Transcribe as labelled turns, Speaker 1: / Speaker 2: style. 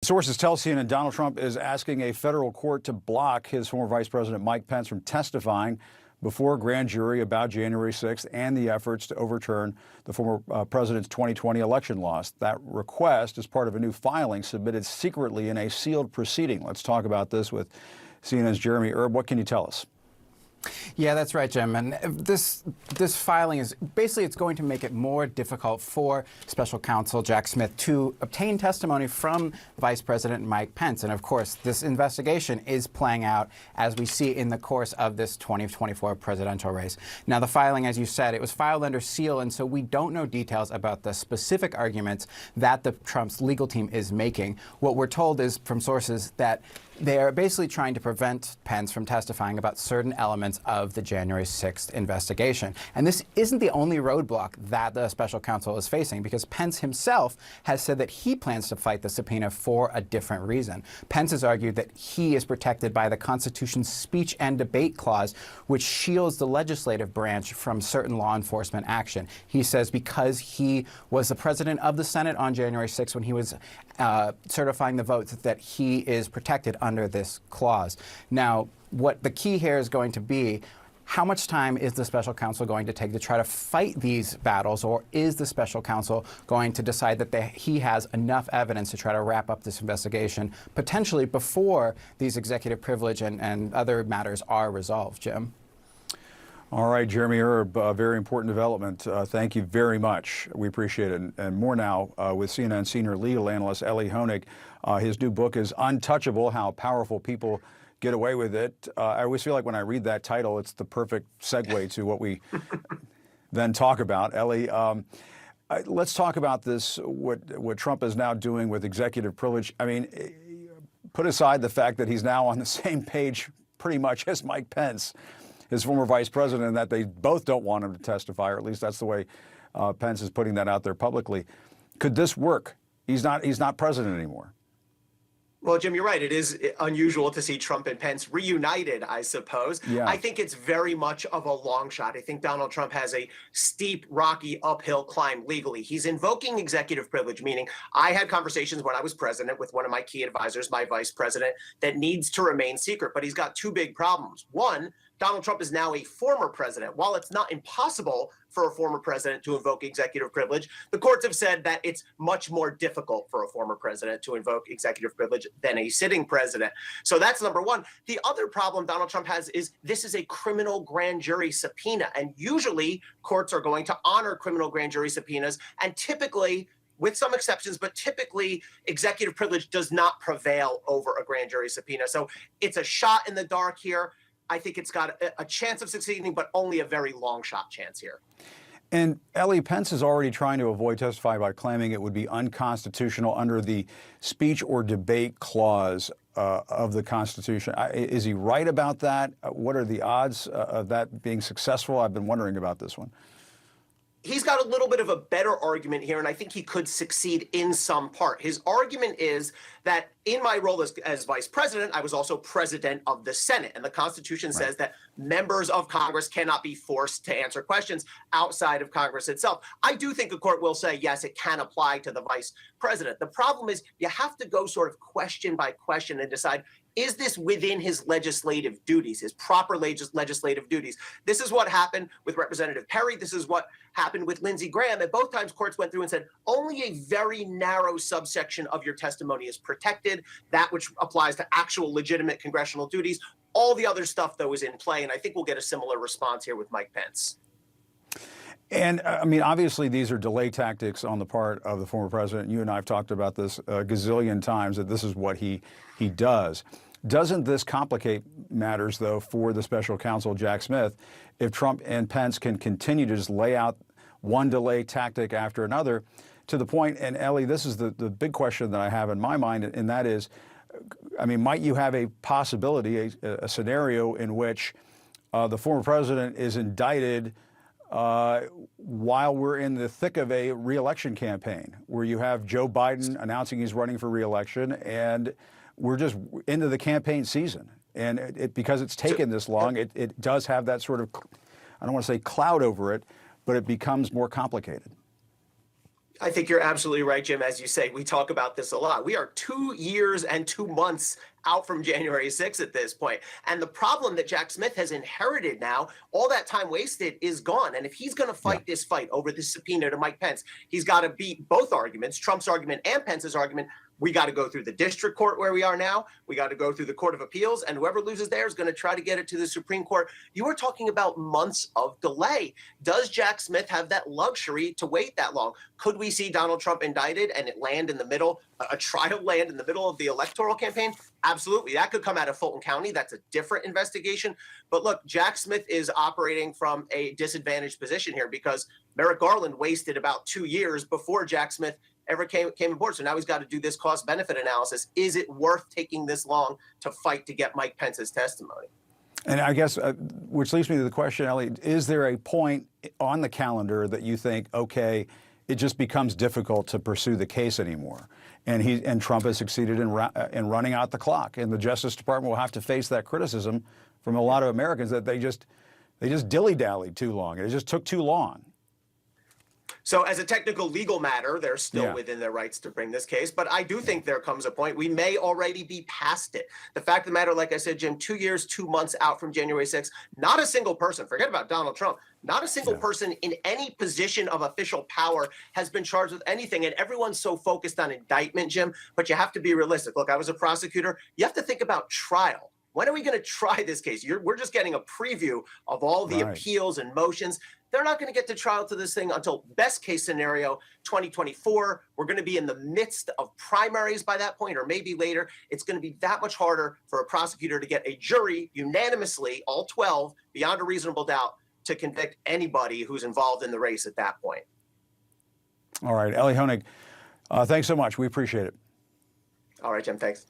Speaker 1: Sources tell CNN Donald Trump is asking a federal court to block his former Vice President Mike Pence from testifying before a grand jury about January 6th and the efforts to overturn the former president's 2020 election loss. That request is part of a new filing submitted secretly in a sealed proceeding. Let's talk about this with CNN's Jeremy Erb. What can you tell us?
Speaker 2: Yeah, that's right, Jim. And this filing is basically, it's going to make it more difficult for Special Counsel Jack Smith to obtain testimony from Vice President Mike Pence. And of course, this investigation is playing out as we see in the course of this 2024 presidential race. Now, the filing, as you said, it was filed under seal, and so we don't know details about the specific arguments that the Trump's legal team is making. What we're told is from sources that they are basically trying to prevent Pence from testifying about certain elements of the January 6th investigation. And this isn't the only roadblock that the special counsel is facing, because Pence himself has said that he plans to fight the subpoena for a different reason. Pence has argued that he is protected by the Constitution's speech and debate clause, which shields the legislative branch from certain law enforcement action. He says because he was the president of the Senate on January 6th when he was certifying the votes, that he is protected under this clause. Now, what the key here is going to be, how much time is the special counsel going to take to try to fight these battles, or is the special counsel going to decide that he has enough evidence to try to wrap up this investigation, potentially before these executive privilege and other matters are resolved, Jim?
Speaker 1: All right, Jeremy Erb, very important development. Thank you very much. We appreciate it. And more now with CNN senior legal analyst Elie Honig. His new book is Untouchable: How Powerful People Get Away with It. I always feel like when I read that title, it's the perfect segue to what we then talk about. Elie, let's talk about this, what Trump is now doing with executive privilege. I mean, put aside the fact that he's now on the same page pretty much as Mike Pence, his former vice president, and that they both don't want him to testify, or at least that's the way Pence is putting that out there publicly. Could this work? He's not president anymore.
Speaker 3: Well, Jim, you're right. It is unusual to see Trump and Pence reunited, I suppose.
Speaker 1: Yeah.
Speaker 3: I think it's very much of a long shot. I think Donald Trump has a steep, rocky, uphill climb legally. He's invoking executive privilege, meaning I had conversations when I was president with one of my key advisors, my vice president, that needs to remain secret. But he's got two big problems. One, Donald Trump is now a former president. While it's not impossible for a former president to invoke executive privilege, the courts have said that it's much more difficult for a former president to invoke executive privilege than a sitting president. So that's number one. The other problem Donald Trump has is this is a criminal grand jury subpoena. And usually courts are going to honor criminal grand jury subpoenas. And typically, with some exceptions, but typically executive privilege does not prevail over a grand jury subpoena. So it's a shot in the dark here. I think it's got a chance of succeeding, but only a very long shot chance here.
Speaker 1: And Elie, Pence is already trying to avoid testifying by claiming it would be unconstitutional under the speech or debate clause of the Constitution. Is he right about that? What are the odds of that being successful? I've been wondering about this one.
Speaker 3: He's got a little bit of a better argument here, and I think he could succeed in some part. His argument is that in my role as vice president, I was also president of the Senate, and the Constitution says that members of Congress cannot be forced to answer questions outside of Congress itself. I do think the court will say, yes, it can apply to the vice president. The problem is you have to go sort of question by question and decide, is this within his legislative duties, his proper legislative duties? This is what happened with Representative Perry. This is what happened with Lindsey Graham. At both times, courts went through and said, only a very narrow subsection of your testimony is protected, that which applies to actual legitimate congressional duties. All the other stuff, though, is in play, and I think we'll get a similar response here with Mike Pence.
Speaker 1: And I mean, obviously, these are delay tactics on the part of the former president. You and I have talked about this a gazillion times, that this is what he does. Doesn't this complicate matters, though, for the special counsel, Jack Smith, if Trump and Pence can continue to just lay out one delay tactic after another to the point, and Elie, this is the big question that I have in my mind, and that is, I mean, might you have a possibility, a scenario in which the former president is indicted while we're in the thick of a re-election campaign, where you have Joe Biden announcing he's running for re-election, and we're just into the campaign season. And because it's taken this long, it does have that sort of, I don't want to say cloud over it, but it becomes more complicated.
Speaker 3: I think you're absolutely right, Jim. As you say, we talk about this a lot. We are 2 years and 2 months out from January 6th at this point. And the problem that Jack Smith has inherited now, all that time wasted is gone. And if he's going to fight this fight over this subpoena to Mike Pence, he's got to beat both arguments, Trump's argument and Pence's argument. We got to go through the district court where we are now. We got to go through the Court of Appeals, and whoever loses there is going to try to get it to the Supreme Court. You are talking about months of delay. Does Jack Smith have that luxury to wait that long? Could we see Donald Trump indicted and it land in the middle, a trial land in the middle of the electoral campaign? Absolutely. That could come out of Fulton County. That's a different investigation. But look, Jack Smith is operating from a disadvantaged position here because Merrick Garland wasted about 2 years before Jack Smith ever came aboard. So now he's got to do this cost benefit analysis. Is it worth taking this long to fight to get Mike Pence's testimony?
Speaker 1: And I guess, which leads me to the question, Ellie, is there a point on the calendar that you think, okay, it just becomes difficult to pursue the case anymore? And Trump has succeeded in running out the clock. And the Justice Department will have to face that criticism from a lot of Americans that they just dilly-dallied too long. It just took too long.
Speaker 3: So as a technical legal matter, they're still within their rights to bring this case. But I do think there comes a point we may already be past it. The fact of the matter, like I said, Jim, 2 years, 2 months out from January 6th, not a single person, forget about Donald Trump, not a single person in any position of official power has been charged with anything. And everyone's so focused on indictment, Jim, but you have to be realistic. Look, I was a prosecutor. You have to think about trial. When are we going to try this case? We're just getting a preview of all the appeals and motions. They're not going to get to trial to this thing until best case scenario 2024. We're going to be in the midst of primaries by that point, or maybe later. It's going to be that much harder for a prosecutor to get a jury unanimously, all 12, beyond a reasonable doubt, to convict anybody who's involved in the race at that point.
Speaker 1: All right, Ellie Honig, thanks so much. We appreciate it.
Speaker 3: All right, Jim, thanks.